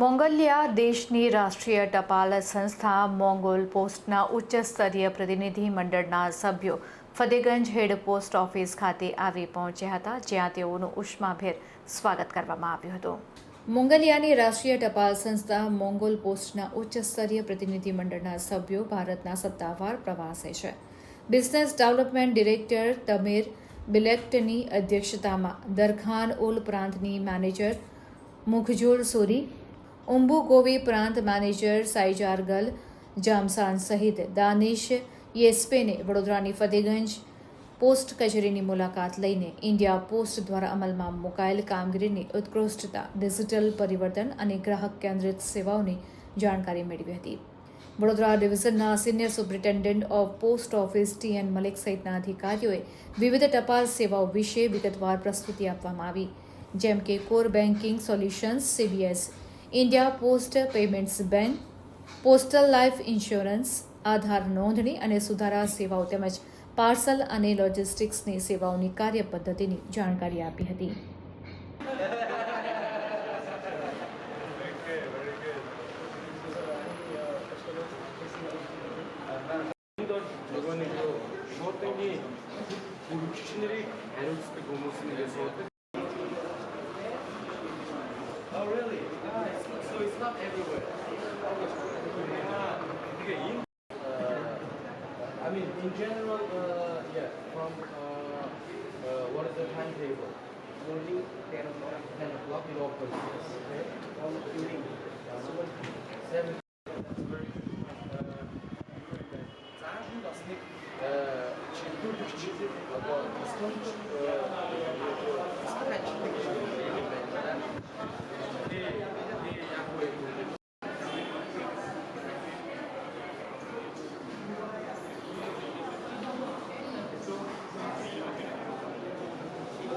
Mongolia દેશની રાષ્ટ્રીય ટપાલ સંસ્થા મોંગોલ પોસ્ટના ઉચ્ચ સ્તરીય પ્રતિનિધિ મંડળના સભ્યો ફતેગંજ હેડ પોસ્ટ ઓફિસ ખાતે આવી પહોંચ્યા હતા, જ્યાં તેઓનું ઉષ્માભેર સ્વાગત કરવામાં આવ્યું હતું। મોંગોલિયાની રાષ્ટ્રીય ટપાલ સંસ્થા મોંગોલ પોસ્ટના ઉચ્ચ સ્તરીય પ્રતિનિધિ મંડળના સભ્યો ભારતના સત્તાવાર પ્રવાસે છે। બિઝનેસ ડેવલપમેન્ટ ડિરેક્ટર તમીર બિલેક્ટની અધ્યક્ષતામાં દરખાન ઉલ પ્રાંતની મેનેજર મુખજુલ સોરી, ઉમ્બુગોવી પ્રાંત મેનેજર સાઇજારગલ જામસાન સહિત દાનિશ યેસ્પેને વડોદરાની ફતેગંજ પોસ્ટ કચેરીની મુલાકાત લઈને ઇન્ડિયા પોસ્ટ દ્વારા અમલમાં મુકાયેલ કામગીરીની ઉત્કૃષ્ટતા, ડિજિટલ પરિવર્તન અને ગ્રાહક કેન્દ્રિત સેવાઓની જાણકારી મેળવી હતી। વડોદરા ડિવિઝનના senior superintendent of post office T N. Malik સહિતના અધિકારીઓએ વિવિધ ટપાલ સેવાઓ વિશે વિગતવાર પ્રસ્તુતિ આપવામાં આવી, જેમ કે core banking solutions (CBS), India post payments bank, postal life insurance, Aadhaar નોંધણી અને સુધારા સેવાઓ તેમજ પાર્સલ અને લોજિસ્ટિક્સની સેવાઓની કાર્યપદ્ધતિની જાણકારી આપી હતી। Oh, really? Nice. So it's not everywhere. Okay. I mean, in general, yeah. From what is the timetable? Morning 10 o'clock. 10 o'clock it opens. Okay.